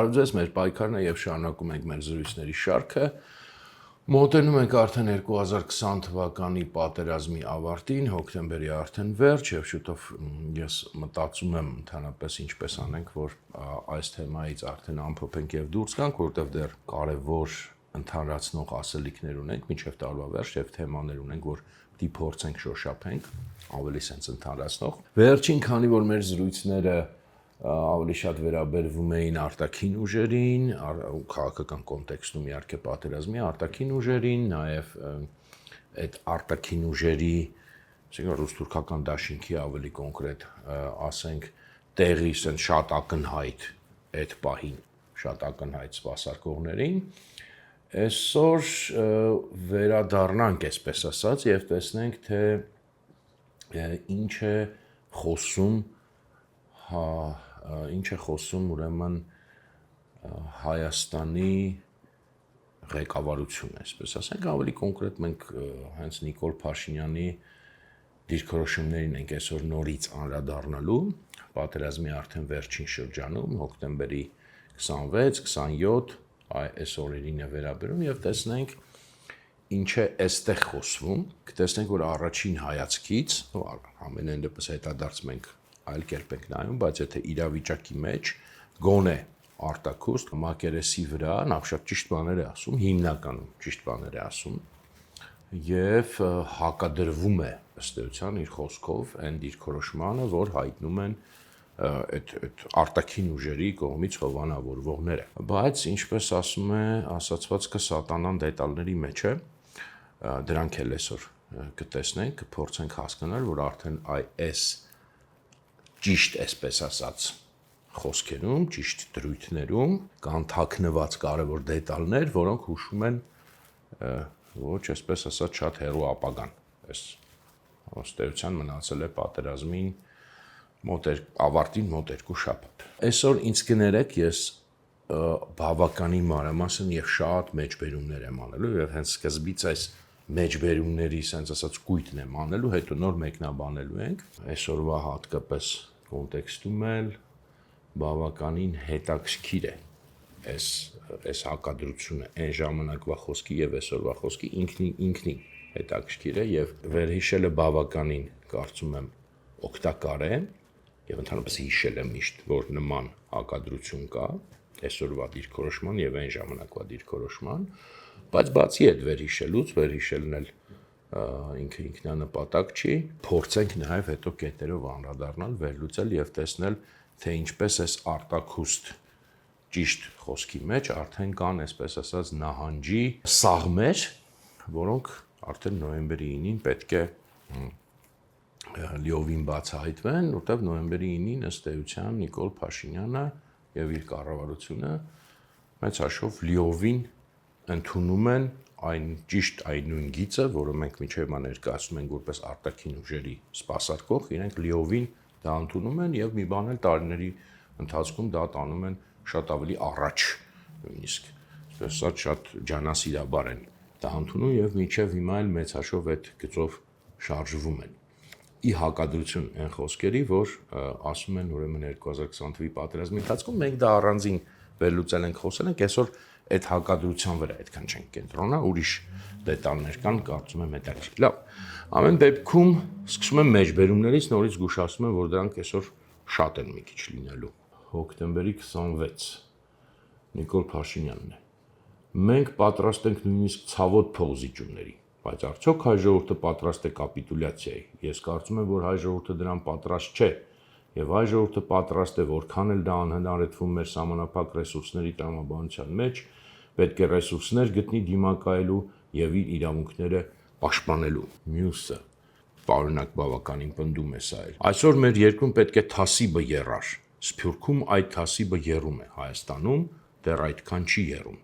Բարև ձեզ, մեր պայքարն է եւ շարունակում ենք մեր զրույցների շարքը։ Մոտենում ենք արդեն 2020 թվականի պատերազմի ավարտին, հոկտեմբերի արդեն վերջ եւ շուտով ես մտածում եմ ընդհանրապես ինչպես անենք, որ այս թեմայից արդեն ամփոփենք եւ դուրս գանք, որովհետեւ դեռ կարեւոր ընդհանրացնող ասելիքներ ունենք, մինչեւ տարվա վերջ եւ թեմաներ ունենք, որ պիտի փորձենք շոշափենք, ավելի sense ընդհանրացնող։ Վերջին քանի որ մեր զրույցները ավելի շատ վերաբերվում էին արտաքին ուժերին, քաղաքական կոնտեքստում իհարկե պատերազմի արտաքին ուժերին, նաև այդ արտաքին ուժերի, ասենք ռուս-թուրքական դաշինքի ավելի կոնկրետ, ասենք տեղի ասենք շատ ակնհայտ այդ պահին, շատ ակնհայտ սպասարկողներին, այսօր վերադառնանք, այսպես ասած, եւ տեսնենք, թե ինչ է խոսում ուրեմն Հայաստանի ղեկավարությունը, այսպես ասենք, ավելի կոնկրետ մենք հենց Նիկոլ Փաշինյանի դիրքորոշումներին ենք այսօր նորից անդրադառնալու, պատերազմի արդեն վերջին շրջանում, հոկտեմբերի 26-27 այս օրերին է վերաբերում եւ տեսնենք ինչ է այստեղ խոսվում, կտեսնենք, որ առաջին հայացքից, ամենայն դեպս հետադարձ մենք այլ կերպ ենք նայում, բայց եթե իրավիճակի մեջ գոնե արտաքուստ մակերեսի վրա նախ շատ ճիշտ բաներ է ասում, հիմնականում ճիշտ բաներ է ասում եւ հակադրվում է ըստ էության իր խոսքով այն դիրքորոշմանը, որ հայտնում են այդ արտաքին ուժերի կողմից հովանավորվողները։ Բայց ինչպես ասում է ասացվածքը սատանան դետալների մեջ է, դրանք էլ այսօր կտեսնենք, կփորձենք հասկանալ, որ արդեն այս ճիշտ այսպես ասած խոսքերում, ճիշտ դրույթներում կան թաքնված կարևոր դետալներ, որոնք հուշում են ոչ այսպես ասած շատ հեռու ապագան։ Այս ըստեյության մնացել է պատերազմին ավարտին մոտ 2 շաբաթ։ Այսօր ինձ կներեք, ես բավականին մանրամասն եւ շատ մեջբերումներ եմ անելու եւ հենց սկզբից այս մեջբերումների, ասենց ասած, կույտն եմ անելու, հետո նոր մեկնաբանելու ենք։ Այսօրվա հատկապես կոնտեքստում էլ բավականին հետաքրքիր է այս հակադրությունը այն ժամանակվա խոսքի եւ այսօրվա խոսքի ինքնին հետաքրքիր է եւ վերհիշելը բավականին կարծում եմ օգտակար է եւ ընդհանրապես հիշել եմ միշտ, որ նման հակադրություն կա այսօրվա դիրքորոշման եւ այն ժամանակվա դիրքորոշման, բայց բացի այդ վերհիշելն էլ ինքը ինքնանպատակ չի, փորձենք նաև հետո կետերով անդրադառնալ, վերլուծել եւ տեսնել, թե ինչպես այս արտաքուստ ճիշտ խոսքի մեջ արդեն կան, այսպես ասած, նահանջի սաղմեր, որոնք արդեն նոյեմբերի 9-ին պետք է լիովին բացահայտվեն, որտեղ նոյեմբերի 9-ին ըստ էության Նիկոլ Փաշինյանը եւ իր կառավարությունը մեծ հաշվով լիովին ընդունում են այն ճիշտ այն նույն գիծը, որը մենք մինչև հիմա ներկայացնում ենք որպես արտաքին ուժերի սպասարկող, իրենք լիովին դա ընդունում են եւ մի բան էլ տարիների ընթացքում դա տանում են շատ ավելի առաջ, նույնիսկ այսպես շատ ջանասիրաբար են դա ընդունում եւ մինչև հիմա էլ մեծ հաշվով այդ գծով շարժվում են։ Ի հակադրություն այն խոսքերի, որ ասում են ուրեմն 2020 թվականի պատերազմի ընթացքում մենք դա առանձին վերլուծել ենք, խոսել ենք, այսօր այդ հակադրության վրա այդքան չենք կենտրոնանա, ուրիշ դետալներ կան, կարծում եմ հետաքրքիր։ Լավ, ամեն դեպքում սկսում եմ մեջբերումներից, նորից զգուշացնում եմ, որ դրանք այսօր շատ են մի քիչ լինելու։ Հոկտեմբերի 26 Նիկոլ Փաշինյանն է։ Մենք պատրաստ ենք նույնիսկ ցավոտ փողզիջումների, բայց արդյոք հայ ժողովուրդը պատրաստ է կապիտուլյացիայի։ Ես կարծում եմ, որ հայ ժողովուրդը դրան պատրաստ չէ։ Եվ հայ ժողովուրդը պատրաստ է, որքան էլ դա անհնար է թվում մեր սահմանափակ ռեսուրսների տրամաբանության մեջ, պետք է ռեսուրսներ գտնի դիմակայելու եւ իր իրավունքները պաշտպանելու։ Մյուսը պարոնակ բավականին պնդում է սա էլ։ Այսօր մեր երկրում պետք է թասիբը եռար։ Սփյուռքում այդ թասիբը եռում է, Հայաստանում դեռ այդքան չի եռում։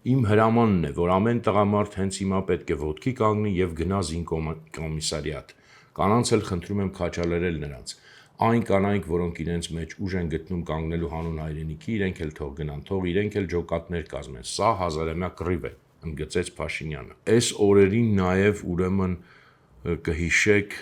Իմ հրամանն է, որ ամեն տղամարդ հենց հիմա պետք է ոտքի կանգնի եւ գնա զինկոմիսարիատ։ Կանանց էլ խնդրում եմ քաջալերել նրանց։ Այն կանայք, որոնք իրենց մեջ ուժ են գտնում կանգնելու հանուն հայրենիքի, իրենք էլ թող գնան, թող իրենք էլ ջոկատներ կազմեն։ Սա հազարամյա կռիվ է, ընդգծեց Փաշինյանը։ Այս օրերին նաև ուրեմն կհիշեք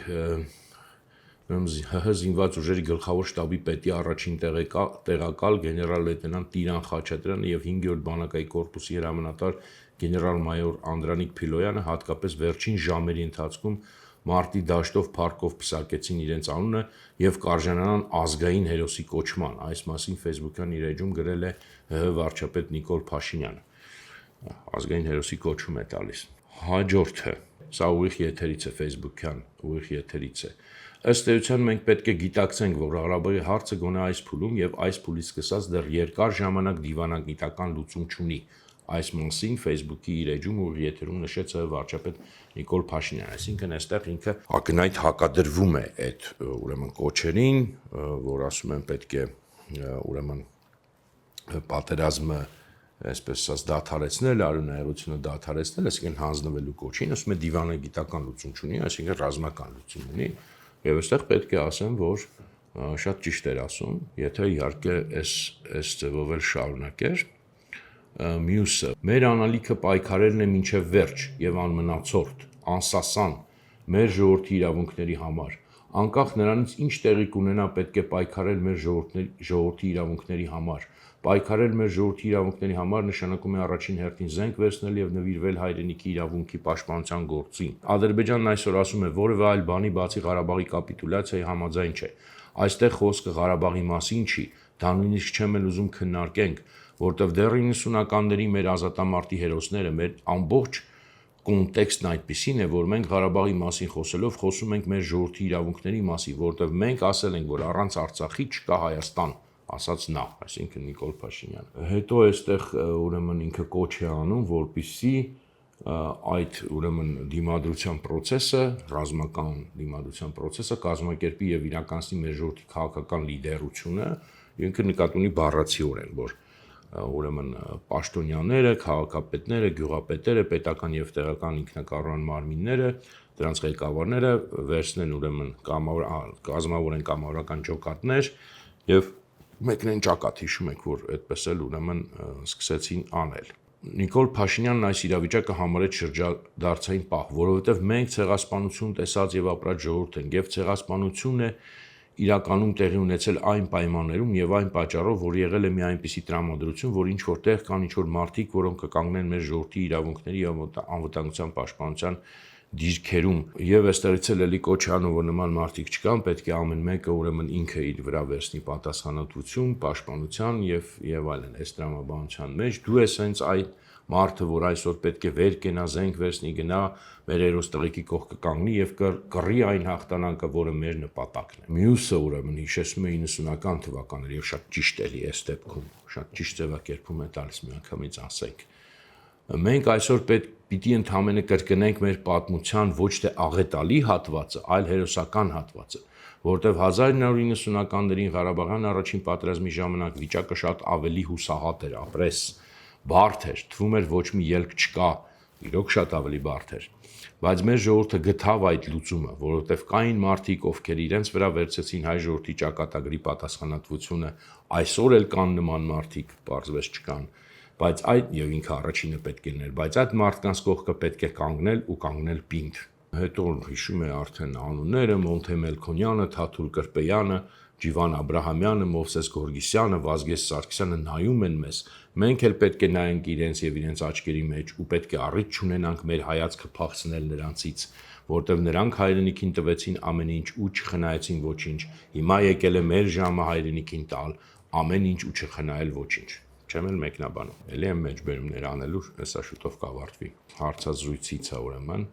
ՀՀ զինված ուժերի գլխավոր շտաբի պետի առաջին տեղակալ գեներալ լեյտենանտ Տիրան Խաչատրյանը եւ 5-րդ բանակայի կորպուսի հրամանատար գեներալ-մայոր Անդրանիկ Փիլոյանը հատկապես վերջին ժամերի ընթացքում մարտի դաշտով փառքով պսակեցին իրենց անունը եւ կարժանանան ազգային հերոսի կոչման։ Այս մասին Facebook-յան իր էջում գրել է ՀՀ վարչապետ Նիկոլ Փաշինյանը։ Ազգային հերոսի կոչում է տալիս։ Հաջորդը, սա ուղիղ եթերից է, Facebook-յան ուղիղ եթերից է։ Ըստ էության մենք պետք է գիտակցենք, որ Ղարաբաղի հարցը գոնե այս փուլում եւ այս փուլից սկսած դեռ երկար ժամանակ դիվանագիտական լուծում չունի։ Այս մասին Facebook-ի իր էջում ուղիղ եթերում նշեց ՀՀ վարչապետ Նիկոլ Փաշինյանը, այսինքն այստեղ ինքը ակնհայտ հակադրվում է այդ ուրեմն կոչերին, որ ասում են պետք է ուրեմն պատերազմը այսպես ասած դադարեցնել, արյունահեղությունը դադարեցնել, այսինքն հանձնվելու կոչին, ասում է դիվանագիտական լուծում չունի, այսինքն ռազմական լուծում ունի, եւ այստեղ պետք է ասեմ, որ շատ ճիշտ էր ասում, եթե իհարկե այս ձևով էլ շարունակեր։ Մյուսը, մեր անալիքը պայքարելն է մինչև վերջ եւ անմնացորդ, անսասան մեր ժողովրդի իրավունքների համար, անկախ նրանից ինչ տեղի կունենա, պետք է պայքարել մեր ժողովրդի իրավունքների համար։ Պայքարել մեր ժողովրդի իրավունքների համար նշանակում է առաջին հերթին զենք վերցնել եւ նվիրվել հայրենիքի իրավունքի պաշտպանության գործին։ Ադրբեջանն այսօր ասում է, որևէ այլ բանի բացի Ղարաբաղի կապիտուլյացիայի համաձայն չէ։ Այստեղ խոսքը Ղարաբաղի մասին չի, դա նույնիսկ չեմ էլ ուզում քննարկենք, որտեղ դեռ 90-ականների մեր ազատամարտի հերոսները, մեր ամբողջ կոնտեքստն այդպիսին է, որ մենք Ղարաբաղի մասին խոսելով խոսում ենք մեր ժողովրդի իրավունքների մասին, որտեղ մենք ասել ենք, որ առանց Արցախի չկա Հայաստան, ասաց նա, այսինքն Նիկոլ Փաշինյանը։ Հետո այստեղ ուրեմն ինքը կոչ է անում, որպեսզի այդ ուրեմն դիմադրության process-ը, ռազմական դիմադրության process-ը կազմակերպի եւ իրականացնի մեր ժողովրդի քաղաքական լիդերությունը, ինքը նկատի ունի բառացիորեն, որ ուրեմն պաշտոնյաները, քաղաքապետները, գյուղապետերը, պետական եւ տեղական ինքնակառավարման մարմինները, դրանց ղեկավարները վերցնեն ուրեմն կազմավորեն կամավորական ջոկատներ եւ մեկնեն ճակատ, հիշում եք, որ այդպես էլ ուրեմն սկսեցին անել։ Նիկոլ Փաշինյանն այս իրավիճակը համարեց շրջադարձային պահ, որովհետև մենք ցեղասպանություն տեսած եւ ապրած ժողովուրդ ենք եւ ցեղասպանությունը իրականում տեղի ունեցել այն պայմաններում եւ այն պատճառով, որ եղել է մի այնպիսի տրամադրություն, որ ինչ որտեղ կան ինչ որ մարդիկ, որոնք կկանգնեն մեր ժողովրդի իրավունքների եւ անվտանգության պաշտպանության դիրքերում եւ այստեղից էլ էլի կոչ անում, որ նման մարդիկ չկան, պետք է ամեն մեկը ուրեմն ինքը իր վրա վերցնի պատասխանատվություն, պաշտպանության եւ այլն։ Այս տրամաբանության մեջ դու ես հենց այդ մարդը, որ այսօր պետք է վեր կենա, զենք վերցնի, գնա մեր հերոս տղեկի կողքը կանգնի եւ կռի այն հաղթանակը, որը մեր նպատակն է։ Մյուսը ուրեմն հիշեցնում է 90-ական թվականները եւ շատ ճիշտ էլի այս դեպքում, շատ ճիշտ ձևակերպում է տալիս միանգամից ասենք։ Մենք այսօր պիտի ընդհանրապես կրկնենք մեր պատմության ոչ թե աղետալի հատվածը, այլ հերոսական հատվածը, որտեղ 1990-ականներին Ղարաբաղյան առաջին պատերազմի ժամանակ վիճակը շատ ավելի հուսահատ էր, ապրես, բարդ էր, թվում էր ոչ մի ելք չկա, իրոք շատ ավելի բարդ էր, բայց մեր ժողովուրդը գտավ այդ լուծումը, որովհետև կային մարդիկ, ովքեր իրենց վրա վերցեցին հայ ժողովրդի ճակատագրի պատասխանատվությունը, այսօր էլ կան նման մարդիկ, պարզվեց չկան, բայց այդ եւ ինքը առաջինը պետք է լիներ, բայց այդ մարդկանց կողքը պետք է կանգնել ու կանգնել պինդ։ Հետո հիշում է արդեն անունները՝ Մոնթե Մելքոնյանը, Թաթուլ Կրպեյանը, Ջիվան Աբրահամյանը, Մովսես Գորգիսյանը, Վազգես Սարգսյանը նայում են մեզ։ Մենք էլ պետք է նայենք իրենց եւ իրենց աչքերի մեջ ու պետք է առիթ չունենանք մեր հայացքը փախցնել նրանցից, որտեղ նրանք հայրենիքին տվեցին ամեն ինչ ու չխնայեցին ոչինչ։ Հիմա եկել է մեր ժամը հայրենիքին տալ ամեն ինչ ու չխնայել ոչինչ։ Չեմ էլ մեկնաբանում։ Էլի եմ մեջբերումներ անելու, հեսա շուտով կավարտվի։ Հարցազրույցից է ուրեմն,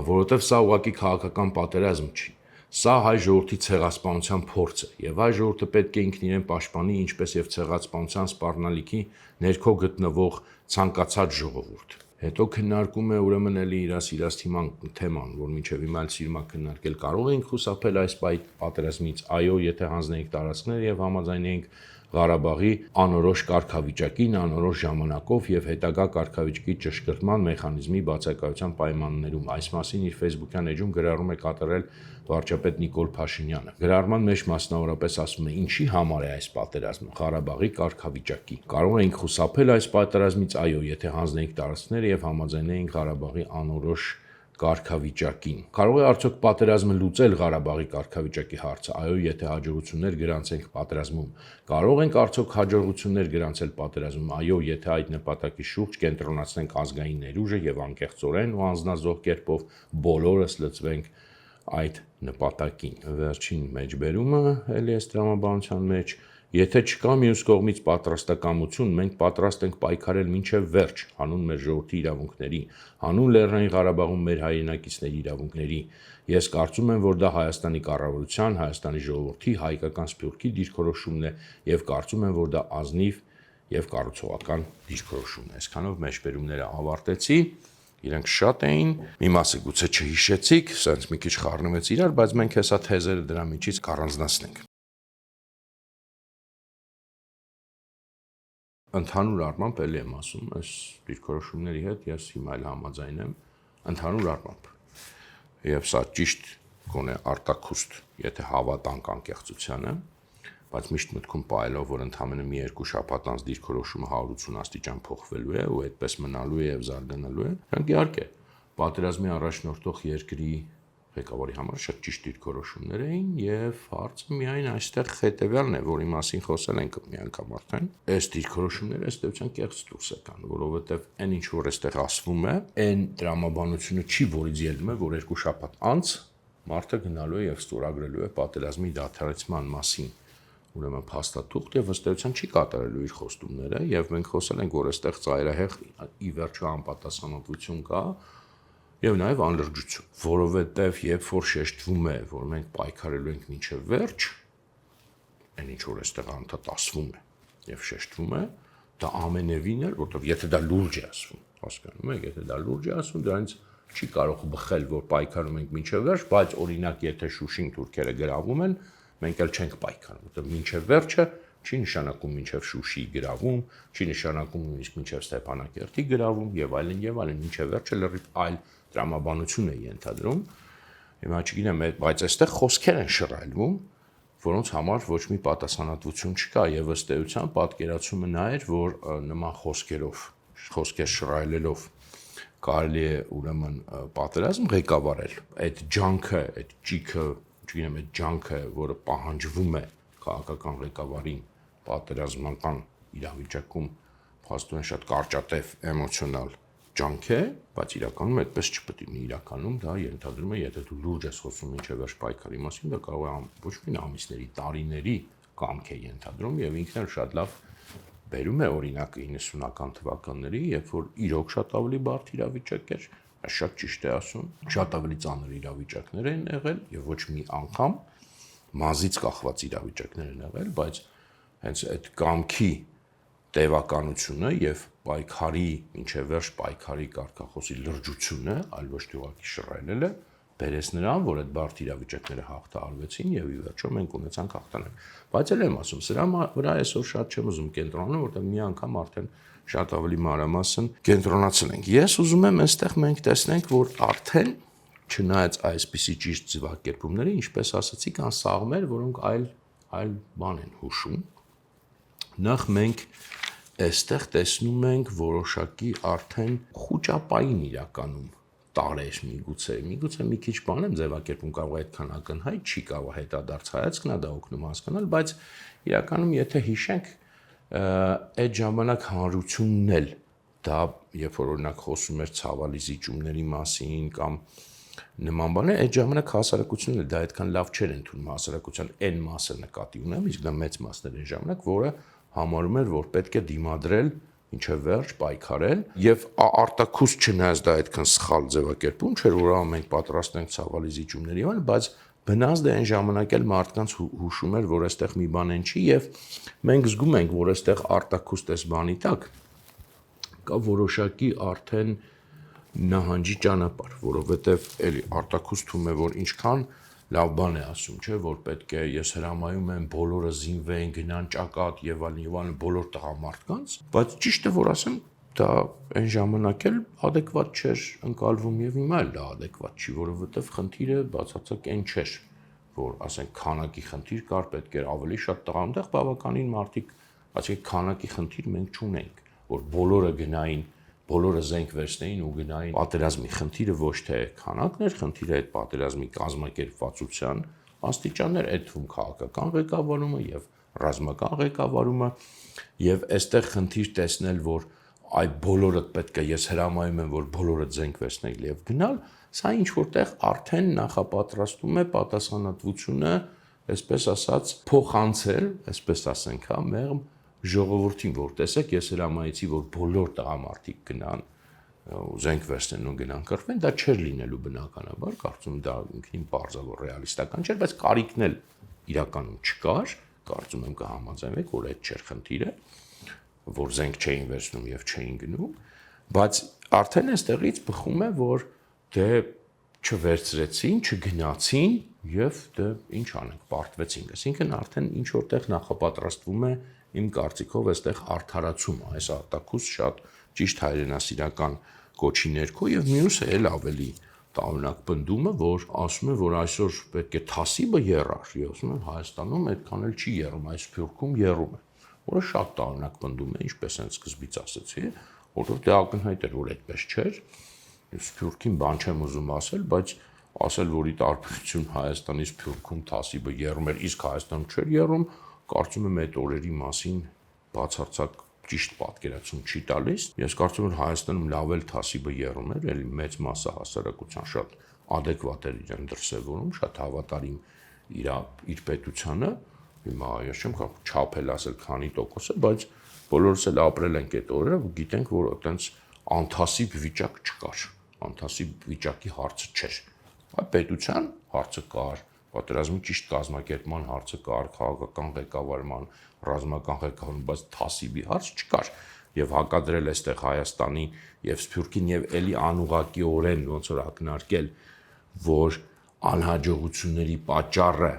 որովհետև սա ուղղակի քաղաքական պատերազմ չի։ Սա հայ ժողովրդի ցեղասպանության փորձ է, եւ հայ ժողովուրդը պետք է ինքն իրեն պաշտպանի, ինչպես եւ ցեղասպանության սպառնալիքի ներքո գտնվող ցանկացած ժողովուրդ։ Հետո քննարկում է ուրեմն էլի իր սիրած թեման, որ մինչև հիմա էլ սիրում է քննարկել, կարող ենք խուսափել այս պատերազմից, այո, եթե հանձնենք տարածքներ եւ համաձայնենք Ղարաբաղի անորոշ կարգավիճակին, անորոշ ժամանակով եւ հետագա կարգավիճակի ճշգրտման մեխանիզմի բացակայության պայմաններում։ Այս մասին իր Facebook-յան էջում գրառում է կատարել վարչապետ Նիկոլ Փաշինյանը։ Գրառման մեջ մասնավորապես ասում է. «Ինչի համար է այս պատերազմը, Ղարաբաղի կարգավիճակի։ Կարող ենք խուսափել այս պատերազմից, այո, եթե հանձնենք տարածքները եւ համաձայնենք Ղարաբաղի անորոշ կարգավիճակին։ Կարող է արդյոք պատերազմը լուծել Ղարաբաղի կարգավիճակի հարցը։ Այո, եթե հաջողություններ գրանցենք պատերազմում։ Կարող ենք արդյոք հաջողություններ գրանցել պատերազմում։ Այո, եթե այդ նպատակի շուրջ կենտրոնացնենք ազգային ներուժը եւ անկեղծորեն ու անձնազոհ կերպով բոլորս լծվենք այդ նպատակին։ Վերջին մեջբերումը էլի է տրամաբանության մեջ։ Եթե չկա մյուս կողմից պատրաստակամություն, մենք պատրաստ ենք պայքարել մինչև վերջ, հանուն մեր ժողովրդի իրավունքների, հանուն Լեռնային Ղարաբաղում մեր հայրենակիցների իրավունքների։ Ես կարծում եմ, որ դա Հայաստանի կառավարության, Հայաստանի ժողովրդի, հայկական սփյուռքի դիրքորոշումն է եւ կարծում եմ, որ դա ազնիվ եւ կառուցողական դիրքորոշումն է։ Այսքանով մեջբերումները ավարտեցի։ Իրենք շատ էին, մի մասը գուցե չհիշեցիք, սենց մի քիչ խառնվեց իրար, բայց մենք հեսա թեզերը դրա միջից կառանձնացնենք։ Ընդհանուր առմամբ էլի եմ ասում, այս դիրքորոշումների հետ ես հիմա էլ համաձայն եմ, ընդհանուր առմամբ։ Եվ սա ճիշտ գոնե արտաքուստ, եթե հավատանք անկեղծությանը, բայց միշտ մտքում պահելով, որ ընդամենը մի երկու շաբաթ անց դիրքորոշումը 180 աստիճան փոխվելու է ու այդպես մնալու է եւ զարգանալու է, դրանք իհարկե պատերազմի առաջնորդող երկրի ղեկավարի համար շատ ճիշտ դիրքորոշումներ էին եւ հարցը միայն այստեղ հետեւյալն է, որի մասին խոսել ենք մի անգամ արդեն։ Այս դիրքորոշումները ըստ էության կեղծ դուրս եկան, որովհետեւ այն ինչ որ այստեղ ասվում է, այն տրամաբանությունը չի, որից ելնում է, որ երկու շաբաթ անց մարդը գնալու է եւ ստորագրելու է պատերազմի դադարեցման մասին ուրեմն փաստաթուղթ եւ ըստ էության չի կատարելու իր խոստումները եւ մենք խոսել ենք, որ այստեղ ծայրահեղ ի վերջո անպատասխանատվություն կա եւ նաեւ անլրջություն, որովհետեւ երբ որ շեշտվում է, որ մենք պայքարելու ենք մինչեւ վերջ, այն ինչ որ այստեղ անդադ ասվում է եւ շեշտվում է, դա ամենևին է, որովհետեւ եթե դա լուրջ է ասվում, հասկանում եք, եթե դա լուրջ է ասվում, դրանից չի կարող բխել, որ պայքարում ենք մինչեւ վերջ, բայց օրինակ եթե Շուշին թուրքերը գրավում են, մենք էլ չենք պայքարում, որովհետեւ մինչեւ վերջը չի նշանակում մինչև Շուշի գրավում, չի նշանակում նույնիսկ մինչև Ստեփանակերտի գրավում եւ այլն, մինչև վերջը լրիվ այլ տրամաբանություն է ենթադրում։ Հիմա չգիտեմ, բայց այստեղ խոսքեր են շռայլվում, որոնց համար ոչ մի պատասխանատվություն չկա եւ ըստ էության պատկերացումը նա էր, որ նման խոսքեր շռայլելով կարելի է ուրեմն պատերազմ ղեկավարել։ Այդ ջանքը, այդ ճիքը, չգիտեմ, այդ ջանքը, որը պահանջվում է քաղաքական ղեկավարին պատերազմական իրավիճակում փաստորեն շատ կարճատև էմոցիոնալ ջանք է, բայց իրականում այդպես չպետք է լինի, իրականում դա ենթադրում է, եթե դու լուրջ ես խոսում մինչև վերջ պայքարի մասին, դա կարող է ոչ միայն ամիսների, տարիների կամք է ենթադրում եւ ինքն էլ շատ լավ բերում է օրինակ 90-ական թվականների, երբ որ իրոք շատ ավելի բարդ իրավիճակ էր, շատ ճիշտ է ասում, շատ ավելի ծանր իրավիճակներ են եղել եւ ոչ մի անգամ մազից կախված իրավիճակներ են եղել, բայց հենց այդ կամքի տևականությունը եւ պայքարի մինչեւ վերջ պայքարի կարգախոսի լրջությունը, այլ ոչ թե ուղղակի շռայլելը, բերեց նրան, որ այդ բարդ իրավիճակները հաղթահարվեցին եւ ի վերջո մենք ունեցանք հաղթանակ։ Բայց էլ եմ ասում, սրա վրա այսօր շատ չեմ ուզում կենտրոնանալ, որտեղ մի անգամ արդեն շատ ավելի մանրամասն կենտրոնացել ենք։ Ես ուզում եմ այստեղ մենք տեսնենք, որ արդեն չնայած այսպիսի ճիշտ ձևակերպումների, ինչպես ասացի, կան սաղմեր, որոնք այլ բան են հուշում։ Նախ մենք այստեղ տեսնում ենք որոշակի արդեն խոճապային իրականում տարեր միգուցե մի քիչ բան եմ ձևակերպում, կարող է այդքան ակնհայտ չի, կարող է հետադարձ հայացքն է դա օգնում հասկանալ, բայց իրականում եթե հիշենք այդ ժամանակ հանրությունն էլ դա երբ որ օրինակ խոսում էր ցավալի զիջումների մասին կամ նման բաներ, այդ ժամանակ հասարակությունն էլ դա այդքան լավ չէր ընդունում, հասարակության այն մասը նկատի ունեմ, իսկ դա մեծ մասն էր այն ժամանակ, որը համարում էր, որ պետք է դիմադրել մինչև վերջ պայքարել եւ արտաքուստ չնայած դա այդքան սխալ ձևակերպում չէր, որ մենք պատրաստ ենք ցավալի զիջումների եւ այլն, բայց բնազդ է այն ժամանակ էլ մարդկանց հուշում էր, որ այստեղ մի բան են չի եւ մենք զգում ենք, որ այստեղ արտաքուստ էս բանի տակ կա որոշակի արդեն նահանջի ճանապարհ, որովհետեւ էլի արտաքուստ թվում է, որ ինչքան լավ բան է ասում, չէ, որ պետք է ես հրամայում եմ բոլորը զինվեն, գնան ճակատ եւ այլն բոլոր տղամարդկանց, բայց ճիշտ է որ ասեմ, դա այն ժամանակ էլ adekvat չէր ընկալվում եւ հիմա էլ դա adekvat չի, որովհետեւ խնդիրը բացարձակ այն չէր, որ ասենք քանակի խնդիր կար, պետք էր ավելի շատ տղամարդ, բավականին մարդիկ, ասենք քանակի խնդիր մենք չունենք, որ բոլորը գնային բոլորը զենք վերցնեին ու գնային։ Պատերազմի խնդիրը ոչ թե քանակն էր, խնդիրը այդ պատերազմի կազմակերպվածության աստիճաններ, այդ թվում քաղաքական ղեկավարումը եւ ռազմական ղեկավարումը եւ այստեղ խնդիր տեսնել, որ այ բոլորը պետք է, ես հրամայում եմ, որ բոլորը զենք վերցնեն եւ գնալ, սա ինչ որտեղ արդեն նախապատրաստում է պատասխանատվությունը, այսպես ասած, փոխանցել, այսպես ասենք, հա, մեղմ ժողովրդին, որ տեսեք, ես հրամայեցի, որ բոլոր տղամարդիկ գնան զենք վերցնեն ու գնան կռվեն, դա չէր լինելու բնականաբար, կարծում դա ինքնին բարձր ռեալիստական չէր, բայց կարիքն էլ իրականում չկար, կարծում եմ կհամաձայնեք, որ այդ չէր խնդիրը, որ զենք չէին վերցնում եւ չէին գնում, բայց արդեն այստեղից բխում է, որ դե չվերցրեցին, չգնացին եւ դե ինչ անենք, պարտվեցին, այսինքն արդեն ինչ որտեղ նախապատրաստվում է իմ կարծիքով այստեղ արդարացումը, այս արտակուս շատ ճիշտ հայրենասիրական կոչի ներքո եւ մյուսը էլ ավելի տարօրինակ բնդումը, որ ասում է, որ այսօր պետք է թասիբը եռար, եւ ասում են Հայաստանում այդքան էլ չի եռում, այս Սփյուռքում եռում է, որը շատ տարօրինակ բնդում է, ինչպես են սկզբից ասացի, որովհետեւ դա ակնհայտ էր, որ այդպես չէր։ Սփյուռքին բան չեմ ուզում ասել, բայց ասել, որ ի տարբերություն Հայաստանի Սփյուռքում թասիբը եռում էր, իսկ Հայաստանում չէր եռում, կարծում եմ այդ օրերի մասին բացարձակ ճիշտ պատկերացում չի տալիս։ Ես կարծում եմ Հայաստանում լավ էլ թասիբը եռում էր, էլի մեծ մասը հասարակության շատ adekvat էր իրեն դրսևորում, շատ հավատարիմ իր պետությանը։ Հիմա ես չեմ կարող չափել ասել քանի տոկոս է, բայց բոլորս էլ ապրել ենք այդ օրերը ու գիտենք, որ այտենց անթասիբ վիճակ չկար, անթասիբ վիճակի հարցը չէր։ Այ պետության հարցը կար, պատերազմի ճիշտ կազմակերպման հարցը կար, քաղաքական ղեկավարման, ռազմական ղեկավարման, բայց թասիբի հարց չկար։ Եվ հակադրել այստեղ Հայաստանի եւ Սփյուռքին եւ էլի անուղղակիորեն ոնց որ ակնարկել, որ անհաջողությունների պատճառը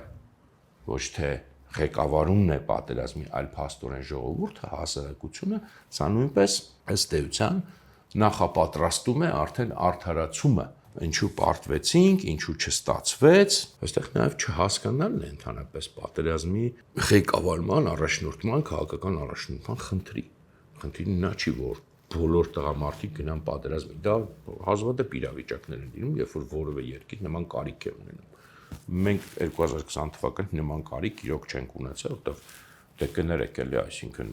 ոչ թե ղեկավարումն է պատերազմի, այլ փաստորեն ժողովուրդը, հասարակությունը, սա նույնպես ըստ էության նախապատրաստում է արդեն արդարացումը, ինչու պարտվեցինք, ինչու չստացվեց, այստեղ նաև չհասկանալն է ընդհանրապես պատերազմի ղեկավարման, առաջնորդման, քաղաքական առաջնորդման խնդիրը նա չի, որ բոլոր տղամարդիկ գնան պատերազմի, դա հազվադեպ իրավիճակներ են լինում, երբ որ որևէ երկիր նման կարիք է ունենում։ Մենք 2020 թվականին նման կարիք իրոք չենք ունեցել, որտեղ դե կներեք էլի, այսինքն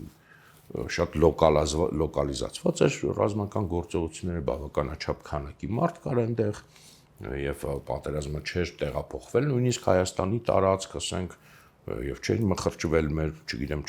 շատ լոկալիզացված էր ռազմական գործողությունները, բավականաչափ քանակի մարդ կար այնտեղ եւ պատերազմը չէր տեղափոխվել նույնիսկ Հայաստանի տարածք, ասենք, եւ չէր մխրճվել մեր, չգիտեմ,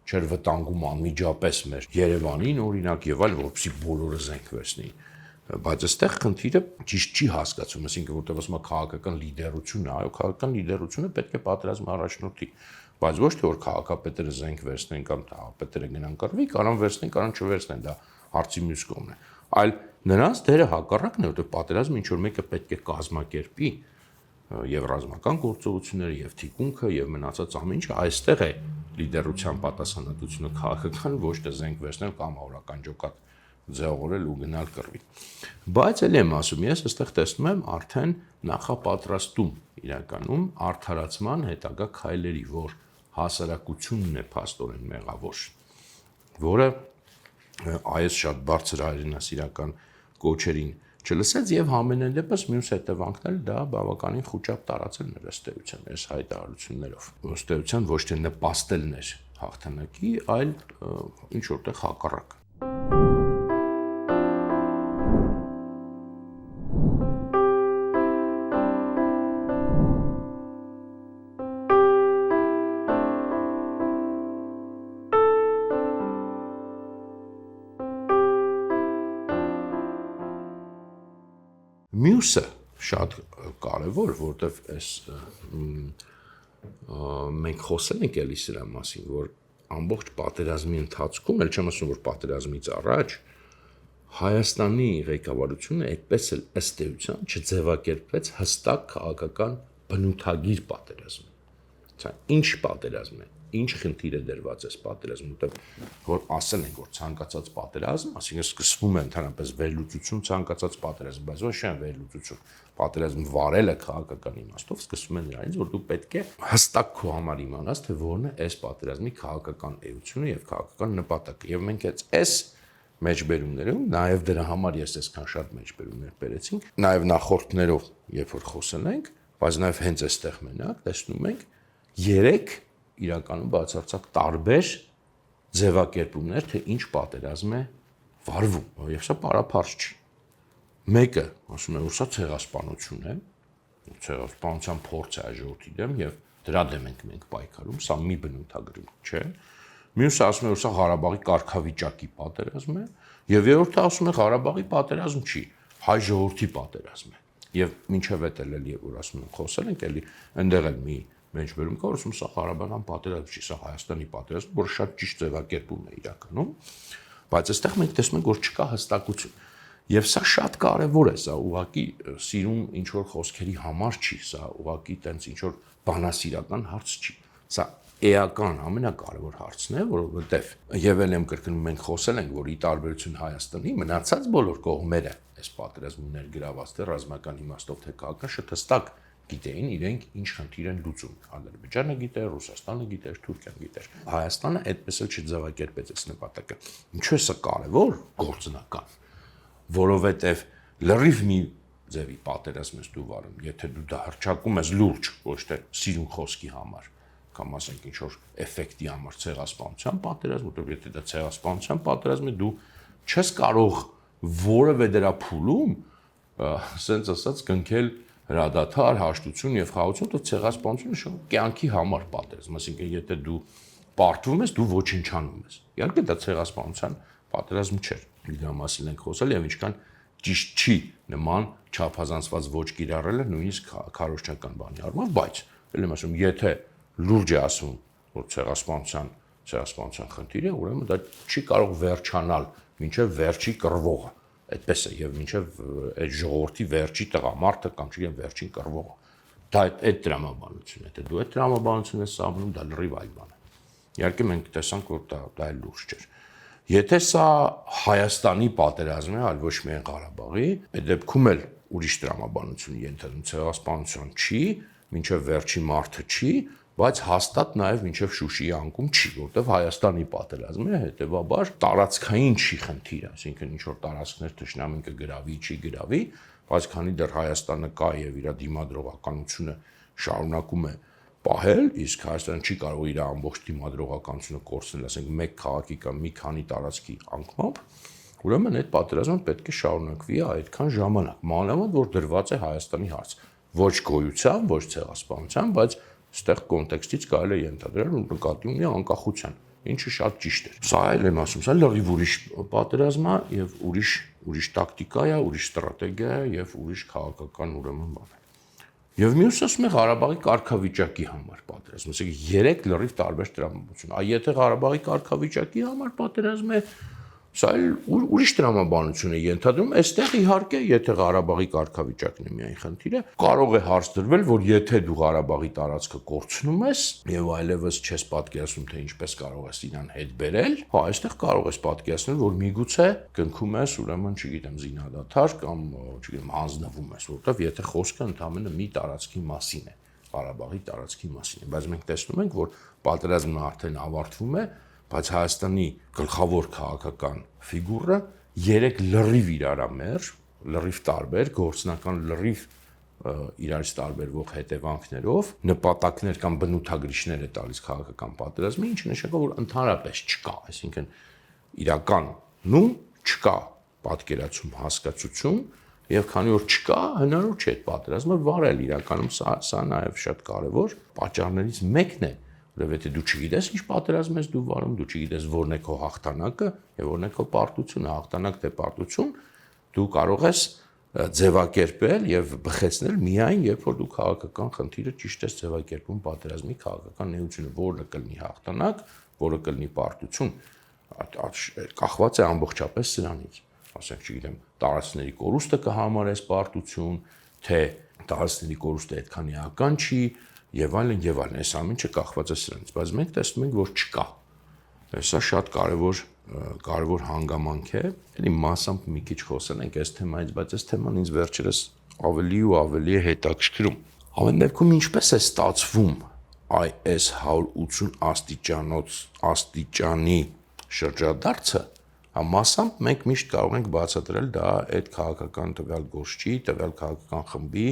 չէր վտանգում անմիջապես մեր Երևանին օրինակ եւ այլ, որպեսզի բոլորը զենք վերցնեին։ Բայց այստեղ խնդիրը ճիշտ չի հասկացում, այսինքն որտեղ ասում է քաղաքական լիդերությունը, այո, քաղաքական լիդերությունը պետք է պատերազմի առաջնորդի, բայց ոչ թե որ քաղաքապետերը զենք վերցնեն կամ տաղապետերը գնան կռվի, կարան վերցնեն, կարան չվերցնեն, դա հարցի մյուս կողմն է, այլ նրանց դերը հակառակն է, որտեղ պատերազմը ինչ որ մեկը պետք է կազմակերպի եւ ռազմական գործողությունները եւ թիկունքը եւ մնացած ամեն ինչը այստեղ է լիդերության պատասխանատվությունը քաղաքական, ոչ թե զենք վերցնել կամ օրական ջոկատ ձևավորել ու գնալ կռվի։ Բայց էլ եմ ասում, ես այստեղ տեսնում եմ արդեն նախապատրաստում իրականում արդարացման հետագա քայլերի, որ հասարակությունն է փաստորեն մեղավոր, որը այս շատ բարձր հայրենասիրական կոչերին չլսեց եւ ամենայն դեպս մյուս հետևանքն էլ դա բավականին խոճապ տարածելն էր ըստ էության այս հայտարարություններով։ Ըստ էության ոչ թե նպաստելն էր հաղթանակի, այլ ինչ որտեղ հակառակ։ Մյուսը շատ կարևոր, որտեվ այս մենք խոսել ենք էլի սրա մասին, որ ամբողջ պատերազմի ընթացքում, էլ չեմ ասում, որ պատերազմից առաջ Հայաստանի ղեկավարությունը այդպես էլ ըստ էության չձևակերպվեց հստակ քաղաքական բնութագիր պատերազմի։ Սա ինչ պատերազմ է, ինչ խնդիր է դրված այս պատերազմում, որ ասել ենք, որ ցանկացած պատերազմ, այսինքն սկսվում է ընդհանրապես վերլուծություն ցանկացած պատերազմ, բայց ոչ թե վերլուծություն, պատերազմ վարելը քաղաքական իմաստով սկսվում է նրանից, որ դու պետք է հստակ քո համար իմանաս, թե որն է այս պատերազմի քաղաքական էությունը եւ քաղաքական նպատակը։ Եվ մենք այս մեջբերումներում, նաև դրա համար ես այսքան շատ մեջբերումներ բերեցինք, նաև նախորդներով, երբ որ խոսել ենք, բայց նաև հենց այստեղ մենակ տեսնում ենք 3 իրականում բացարձակ տարբեր ձևակերպումներ, թե ինչ պատերազմ է վարվում, եւ սա պարապարզ չի։ Մեկը ասում է, որ սա ցեղասպանություն է, ցեղասպանության փորձ է ժողովրդի դեմ եւ դրա դեմ ենք մենք պայքարում, սա մի բնութագրում չէ։ Մյուսը ասում է, որ սա Ղարաբաղի կարգավիճակի պատերազմ է, եւ երրորդը ասում է Ղարաբաղի պատերազմ չի, հայ ժողովրդի պատերազմ է։ Եվ մինչև այդ էլ որ ասում ենք խոսել ենք, էլի այնտեղ էլ մի մեջբերում կա, որ ասում սա Ղարաբաղյան պատերազմ չի, սա Հայաստանի պատերազմ, որը շատ ճիշտ ձևակերպում է իրականում, բայց այստեղ մենք տեսնում ենք, որ չկա հստակություն։ Եվ սա շատ կարևոր է, սա ուղղակի սիրուն ինչ որ խոսքերի համար չի, սա ուղղակի տենց ինչ որ բանասիրական հարց չի։ Սա էական ամենակարևոր հարցն է, որովհետև եւ էլ եմ կրկնում, մենք խոսել ենք, որ ի տարբերություն Հայաստանի մնացած բոլոր կողմերը այս պատերազմում ներգրաված թե ռազմական իմաստով թե քաղաքական շատ հստակ գիտեին իրենք ինչ խնդիր են լուծում։ Ադրբեջանը գիտեր, Ռուսաստանը գիտեր, Թուրքիան գիտեր։ Հայաստանը այդպես էլ չձևակերպեց այս նպատակը։ Ինչու է սա կարևոր գործնական, որովհետև լրիվ մի ձևի պատերազմ ես դու վարում, եթե դու դա հռչակում ես լուրջ, ոչ թե սիրուն խոսքի համար, կամ ասենք ինչ որ էֆեկտի համար ցեղասպանության պատերազմ, որտեղ եթե դա ցեղասպանության պատերազմ է, դու չես կարող որևէ դրա փուլում, ասենց ասած, կնքել հրադադար, հաշտություն եւ խաղաղություն, તો ցեղասպանությունը շո կյանքի համար պատերազմ, այսինքն եթե դու պարտվում ես, դու ոչնչանում ես։ Իհարկե դա ցեղասպանության պատերազմ չէր։ Դրա մասին ենք խոսել եւ ինչքան ճիշտ չի նման չափազանցված ոչ կիրառելը նույնիսկ քարոզչական բանի առումով, բայց ելեմ ասում, եթե լուրջ է ասում, որ ցեղասպանության խնդիր է, ուրեմն դա չի կարող վերջանալ մինչև վերջի կռվողը, այդպես է, եւ մինչև այդ ժողովրդի վերջի տղամարդը կամ չգիտեմ վերջին կռվողը։ Դա այդ դրամաբանությունն է, եթե դու այդ դրամաբանությունն ես սահմանում, դա լրիվ այլ բան է։ Իհարկե մենք տեսանք, որ դա էլ լուրջ չէր։ Եթե սա Հայաստանի պատերազմ է, այլ ոչ միայն Ղարաբաղի, այդ դեպքում էլ ուրիշ տրամաբանություն ենթադրում ցեղասպանության չի, մինչև վերջի մարտը չի, բայց հաստատ նաև մինչև Շուշիի անկում չի, որտեղ Հայաստանի պատերազմ է, հետեւաբար տարածքային չի խնդիրը, այսինքն ինչ որ տարածքներ թշնամին կգրավի, չի գրավի, բայց քանի դեռ Հայաստանը կա եւ իր դիմադրողականությունը շարունակում է պահել, իսկ Հայաստանը չի կարող իր ամբողջ դիմադրողականությունը կորցնել, ասենք մեկ քաղաքի կամ մի քանի տարածքի անկմամբ, ուրեմն այդ պատերազմը պետք է շարունակվի այդքան ժամանակ, մանավանդ որ դրված է Հայաստանի հարց, ոչ գոյության, ոչ ցեղասպանության, բայց այստեղ կոնտեքստից կարելի է ենթադրել ու նկատի ունի անկախության, ինչը շատ ճիշտ է։ Սա էլ եմ ասում, սա լրիվ ուրիշ պատերազմ է եւ ուրիշ տակտիկա է, ուրիշ ստրատեգիա է եւ ուրիշ քաղաքական ուրեմն բան է։ Եվ մյուսը ասում է Ղարաբաղի կարգավիճակի համար պատերազմ, ասենք 3 լրիվ տարբեր տրամաբանություն։ Այ եթե Ղարաբաղի կարգավիճակի համար պատերազմ է, սա էլ ուրիշ տրամաբանություն է ենթադրում, այստեղ իհարկե, եթե Ղարաբաղի կարգավիճակն է միայն խնդիրը, կարող է հարց դրվել, որ եթե դու Ղարաբաղի տարածքը կորցնում ես եւ այլևս չես պատկերացնում, թե ինչպես կարող ես իրան հետ բերել, հա, այստեղ կարող ես պատկերացնել, որ միգուցե կնքում ես, ուրեմն, չգիտեմ, զինադադար կամ, չգիտեմ, հանձնվում ես, որովհետեւ եթե խոսքը ընդամենը մի տարածքի մասին է, Ղարաբաղի տարածքի մասին է, բայց մենք տեսնում ենք, որ պատերազմը արդեն ավարտվում է, բայց Հայաստանի գլխավոր քաղաքական ֆիգուրը 3 լրիվ իրարամերժ, լրիվ տարբեր, գործնական լրիվ իրարից տարբերվող հետևանքներով նպատակներ կամ բնութագրիչներ է տալիս քաղաքական պատերազմի, ինչը նշանակում որ ընդհանրապես չկա, այսինքն իրականում չկա պատկերացում, հասկացություն, եւ քանի որ չկա, հնարավոր չէ այդ պատերազմը վարել իրականում սա նաեւ շատ կարեւոր պատճառներից մեկն է, որովհետեւ եթե դու չգիտես ինչ պատերազմ ես դու վարում, դու չգիտես որն է քո հաղթանակը եւ որն է քո պարտությունը, հաղթանակ թե պարտություն, դու կարող ես ձևակերպել եւ բխեցնել միայն երբ որ դու քաղաքական խնդիրը ճիշտ ես ձևակերպում պատերազմի քաղաքական նեությունը, որը կլինի հաղթանակ, որը կլինի պարտություն, կախված է ամբողջապես սրանից, ասենք չգիտեմ, տարածքների կորուստը կհամարես պարտություն, թե տարածքների կորուստը այդքան էական չի եւ այլն, այս ամենը կախված է սրանից, բայց մենք տեսնում ենք, որ չկա։ Սա շատ կարևոր հանգամանք է։ Էլի մասամբ մի քիչ խոսել ենք այս թեմայից, բայց այս թեման ինձ վերջերս ավելի ու ավելի է հետաքրքրում։ Ամեն դեպքում ինչպես է ստացվում այս 180 աստիճանի շրջադարձը Մասամբ մենք միշտ կարող ենք բացատրել դա այդ քաղաքական տվյալ գործչի, տվյալ քաղաքական խմբի,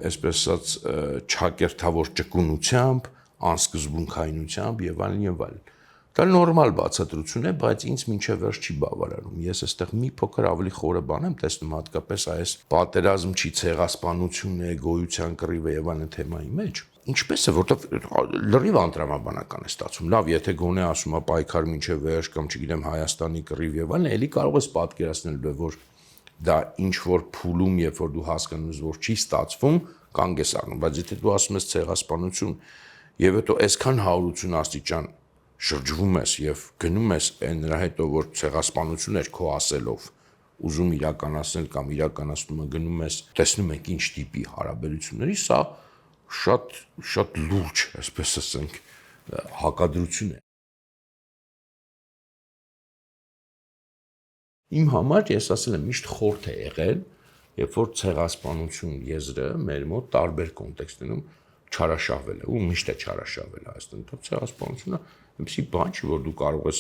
այսպես ասած, ճակերտավոր ճկունությամբ, անսկզբունքայնությամբ եւ այլն։ Դա նորմալ բացատրություն է, բայց ինձ մինչև վերջ չի բավարարում։ Ես այստեղ մի փոքր ավելի խորը բան եմ տեսնում, հատկապես այս պատերազմ չի ցեղասպանություն է, գոյության կռիվ է եւ այլն թեմայի մեջ։ Ինչպես է, որտեղ լրիվ անտրամաբանական է ստացվում։ Լավ, եթե գոնե ասում է պայքար մինչև վերջ կամ չգիտեմ Հայաստանի կռիվ եւ այլն, էլի կարող ես պատկերացնել, որ դա ինչ որ փուլում, երբ որ դու հասկանում ես, որ չի ստացվում, կանգ ես առնում, բայց եթե դու ասում ես ցեղասպանություն եւ հետո այսքան 180 աստիճան շրջվում ես եւ գնում ես նրա հետո որ ցեղասպանություն էր քո ասելով ուզում իրականացնել կամ իրականացնում գնում ես տեսնում եք ինչ տիպի հարաբերությունների սա շատ լուրջ այսպես ասենք հակադրություն է իմ համար ես ասել եմ միշտ խորթ է եղել երբ որ ցեղասպանություն եզրը մեր մոտ տարբեր կոնտեքստերում չարաշահվել է ու միշտ է չարաշահվել Հայաստանում դա ցեղասպանությունը Ինչի բան չի, որ դու կարող ես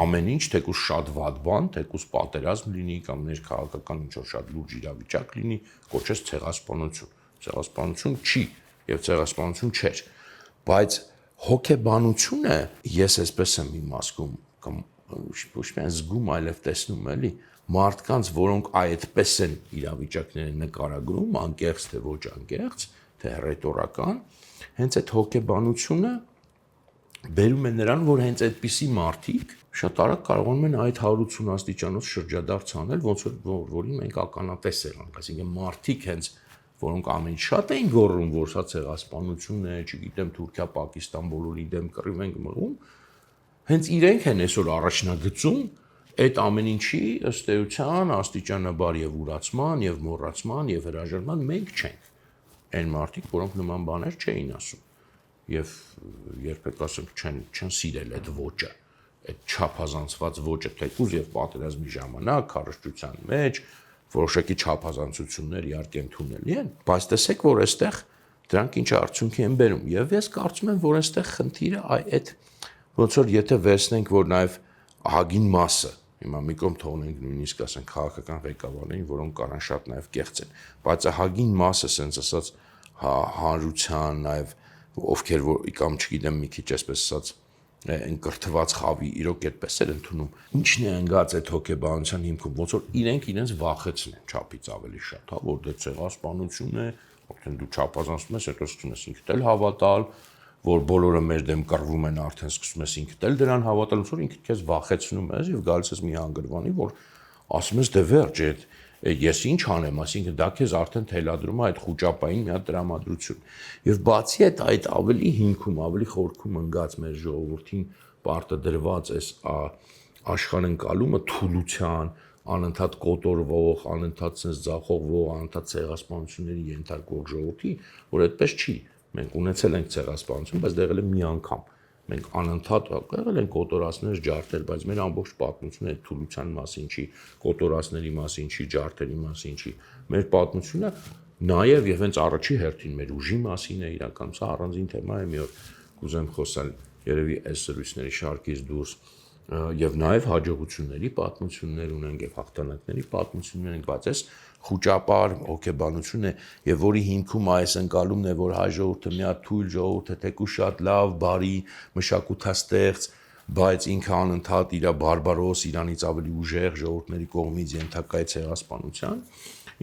ամեն ինչ, թեկուզ շատ վատ բան, թեկուզ պատերազմ լինի կամ ներքաղաքական ինչ-որ շատ լուրջ իրավիճակ լինի, կոչես ցեղասպանություն։ Ցեղասպանություն չի եւ ցեղասպանություն չէր։ Բայց հոգեբանությունը ես այսպես եմ իմացում կամ ոչ միայն զգում, այլև տեսնում էլի մարդկանց, որոնք այդպես են իրավիճակները նկարագրում, անկեղծ թե ոչ անկեղծ, թե ռետորական, հենց այդ հոգեբանությունը բերում է նրան, որ հենց այդպիսի մարդիկ շատ արագ կարողանում են այդ 180 աստիճանոց շրջադարձ անել, ոնց որին մենք ականատես ենք, այսինքն մարդիկ հենց որոնք ամեն շատ էին գոռում, որ սա ցեղասպանություն է, չգիտեմ, Թուրքիա, Պակիստան բոլորի դեմ կռիվ են գմռում, հենց իրենք են այսօր առաջնագծում այդ ամեն ինչի ըստ էության աստիճանաբար եւ ուրացման եւ մոռացման եւ հրաժարման մենք չենք։ Այն մարդիկ, որոնք նման բաներ չէին ասում եւ երբեք ասենք չեն սիրել այդ ոճը, այդ չափազանցված ոճը թեկուզ եւ պատերազմի ժամանակ քարոզչության մեջ որոշակի չափազանցություններ իհարկե ընդունելի են, բայց տեսեք որ այստեղ դրանք ինչ արդյունքի են բերում եւ ես կարծում եմ որ այստեղ խնդիրը այդ ոնց որ եթե վերցնենք որ նաեւ ահագին մասը հիմա մի կողմ թողնենք նույնիսկ ասենք քաղաքական ղեկավարներին որոնք կարան շատ նաեւ կեղծ են, բայց ահագին մասը sense ասած հանրության նաեւ ովքեր որ կամ չգիտեմ մի քիչ այսպես ասած ընկրթված խավի իրոք այդպես էր ընդունում ինչն է ընկած այդ հոգեբանության հիմքում ոնց որ իրենք իրենց վախեցնեն չափից ավելի շատ հա որ դա ցեղասպանություն է արդեն դու չափազանցում ես հետո սկսում ես ինքդ էլ հավատալ որ բոլորը մեր դեմ կռվում են արդեն սկսում ես ինքդ էլ դրան հավատալ ոնց որ ինքդ քեզ վախեցնում ես եւ գալիս ես մի հանգրվանի որ ասում ես դե վերջ ես ինչ անեմ, այսինքն դա քեզ արդեն թելադրում է այդ խոճապային մի հատ տրամադրություն։ Եվ բացի այդ ավելի հիմքում, ավելի խորքում ընկած մեր ժողովրդին պարտադրված այս աշխարհընկալումը թուլության, անընդհատ կոտորվող, անընդհատ sense ձախողվող, անընդհատ ցեղասպանությունների ենթարկվող ժողովրդի, որ այդպես չի։ Մենք ունեցել ենք ցեղասպանություն, բայց դա եղել է մի անգամ։ Մենք անընդհատ եղել են կոտորածներ ջարդեր, բայց մեր ամբողջ պատմությունը այդ թուլության մասին չի, կոտորածների մասին չի, ջարդերի մասին չի։ Մեր պատմությունը նաև եւ հենց առաջի հերթին մեր ուժի մասին է իրականում, սա առանձին թեմա է, մի օր կուզեմ խոսալ երևի այս սրույցների շարքից դուրս եւ նաեւ հաջողությունների պատմություններ ունենք եւ հաղթանակների պատմություններ ունենք, բայց այս խոճապար հոգեբանություն է եւ որի հիմքում այս ընկալումն է որ հայ ժողովուրդը մի հատ թույլ ժողովուրդ է թեկուզ շատ լավ, բարի, մշակութաստեղծ, բայց ինքը անընդհատ իր բարբարոս, իրանից ավելի ուժեղ ժողովուրդների կողմից ենթակա է ցեղասպանության,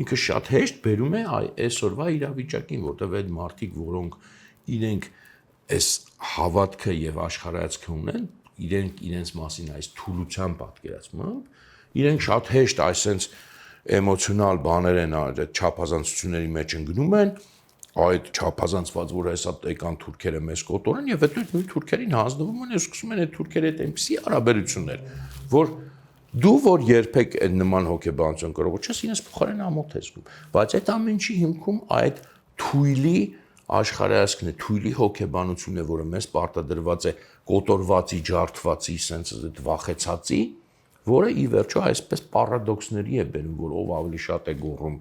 ինքը շատ հեշտ բերում է այսօրվա իրավիճակին, որտեղ այդ մարդիկ, որոնք իրենք այս հավատքը եւ աշխարհայացքը ունեն, իրենք իրենց մասին այս թուլության պատկերացմամբ իրենք շատ հեշտ այսպես էմոցիոնալ բաներ են այդ չափազանցությունների մեջ ընկնում են այդ չափազանցված որ հեսա եկան թուրքերը մեզ կոտորեն եւ հետո նույն թուրքերին հանձնվում են եւ սկսում են այդ թուրքերի հետ այնպիսի հարաբերություններ որ դու որ երբեք այդ նման հոգեբանություն կարող չես ինձ փոխարեն ամոթ ես զգում բայց այդ ամեն ինչի հիմքում այդ թույլի աշխարհայացքն է թույլի հոգեբանությունն է որը մեզ պարտադրված է կոտորվածի ջարդվածի sense այդ վախեցածի որը ի վերջո այսպես պարադոքսների է բերում որ ով ավելի շատ է գոռում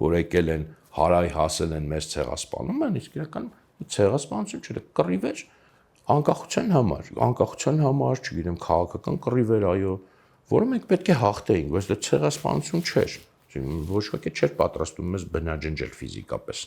որ եկել են հարայ հասել են մեզ ցեղասպանում են իսկ իրականում ցեղասպանություն չէ կռիվ էր անկախության համար չգիտեմ քաղաքական կռիվ էր այո որը մենք պետք է հաղթեինք, բայց դա ցեղասպանություն չէր։ Ոչ ոքի չէր պատրաստում մեզ բնաջնջել ֆիզիկապես։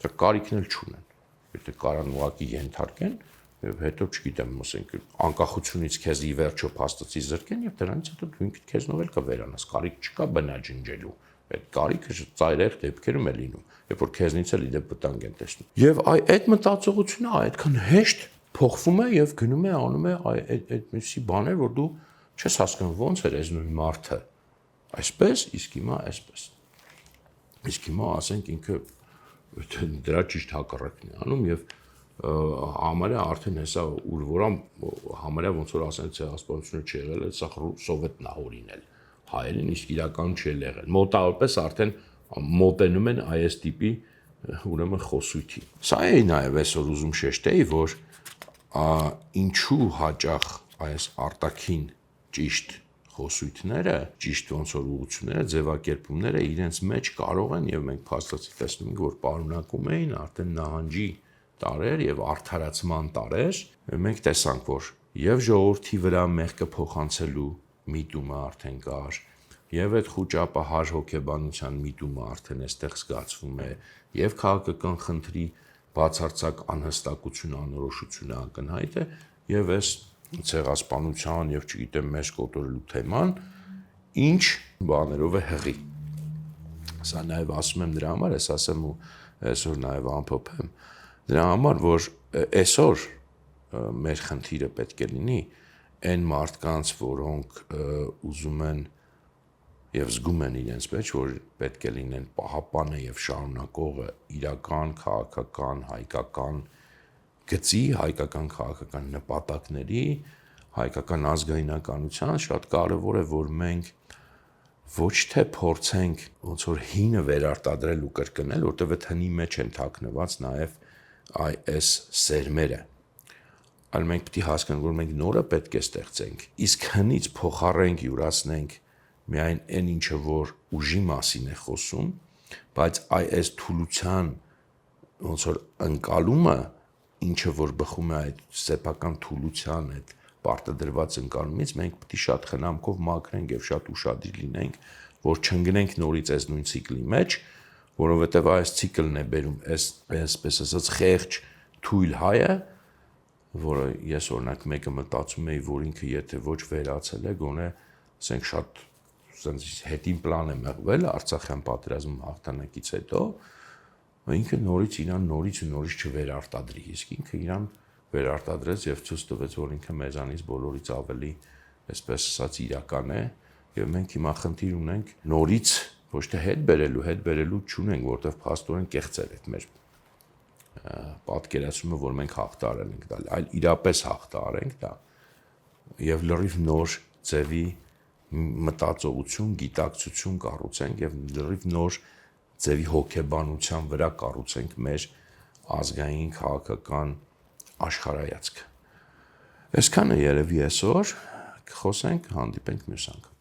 Դա կարիքն էլ չունեն։ Եթե կարան ուղղակի ենթարկեն, եւ հետո չգիտեմ, ասենք անկախությունից քեզ ի վերջո փաստացի զրկեն եւ դրանից հետո դու ինքդ քեզնով էլ կվերանաս, կարիք չկա բնաջնջելու։ Այդ կարիքը ծայրահեղ դեպքերում է լինում, երբ որ քեզնից էլ իդեպ վտանգ են տեսնում։ Եվ այդ մտածողությունը այդքան հեշտ փոխվում է եւ գնում է անում է այդպիսի բաներ, որ դու չես հասկանում ոնց էր այս նույն մարդը այսպես, իսկ հիմա այսպես։ Իսկ հիմա ասենք ինքը դրա ճիշտ հակառակն է անում եւ համարյա արդեն հեսա ուր որամ համարյա ոնց որ ասեն ցեղասպանությունը չի եղել, սա սովետ նահորինել հայերին, իսկ իրական չի եղել։ Մոտավորապես արդեն մոտենում են այս տիպի ուրեմն խոսույթի։ Սա է նաև այսօր ուզում շեշտեի, որ ինչու հաճախ այս արտաքին ճիշտ խոսույթները, ճիշտ ոնց որ ուղղությունները, ձևակերպումները իրենց մեջ կարող են եւ մենք փաստացի տեսնում ենք, որ պարունակում էին արդեն նահանջի տարեր եւ արդարացման տարեր, մենք տեսանք, որ եւ ժողովրդի վրա մեղքը փոխանցելու միտումը արդեն կար, եւ այդ խոճապահար հոգեբանության միտումը արդեն այստեղ զգացվում է, եւ քաղաքական խնդրի բացարձակ անհստակություն, անորոշությունը ակնհայտ է, եւ այս ցեղասպանության եւ չգիտեմ մեզ կոտորելու թեման ինչ բաներով է հղի։ Սա նաեւ ասում եմ դրա համար, ես ասեմ ու այսօր նաեւ ամփոփեմ դրա համար, որ այսօր մեր խնդիրը պետք է լինի այն մարդկանց, որոնք ուզում են եւ զգում են իրենց մեջ, որ պետք է լինեն պահապանը եւ շարունակողը իրական քաղաքական, հայկական գծի, հայկական քաղաքական նպատակների, հայկական ազգայնականության, շատ կարեւոր է, որ մենք ոչ թե փորձենք ոնց որ հինը վերարտադրել ու կրկնել, որտեղ այդ հնի մեջ են թաքնված նաեւ այս սերմերը, այլ մենք պետք է հասկանանք, որ մենք նորը պետք է ստեղծենք, իսկ հնից փոխառենք, յուրացնենք միայն այն ինչը, որ ուժի մասին է խոսում, բայց այս թուլության ոնց որ ընկալումը, ինչը որ բխում է այդ սեփական թուլության, այդ պարտադրված ընկալումից, մենք պետք է շատ խնամքով մաքրենք եւ շատ ուշադիր լինենք, որ չընկնենք նորից այս նույն ցիկլի մեջ, որովհետև այս ցիկլն է բերում այսպես ասած խեղճ թույլ հայը, որը ես օրինակ մեկը մտածում էի, որ ինքը եթե ոչ վերացել է, գոնե ասենք շատ ասենց հետին պլան է մղվել Արցախյան պատերազմի հաղթանակից հետո, ինքը նորից իրան նորից չվերարտադրի, իսկ ինքը իրան վերարտադրեց եւ ցույց տվեց, որ ինքը մեզանից բոլորից ավելի այսպես ասած իրական է եւ մենք հիմա խնդիր ունենք նորից ոչ թե հետ բերելու չունենք, որտեղ փաստորեն կեղծել է մեր պատկերացումը, որ մենք հաղթարել ենք տալ, այլ իրապես հաղթարենք դա եւ լրիվ նոր ձևի մտածողություն, գիտակցություն կառուցենք եւ լրիվ նոր ձևի հոգեբանության վրա կառուցենք մեր ազգային քաղաքական աշխարհայացքը։ Այսքանը երևի այսօր կխոսենք, հանդիպենք մյուս անգամ։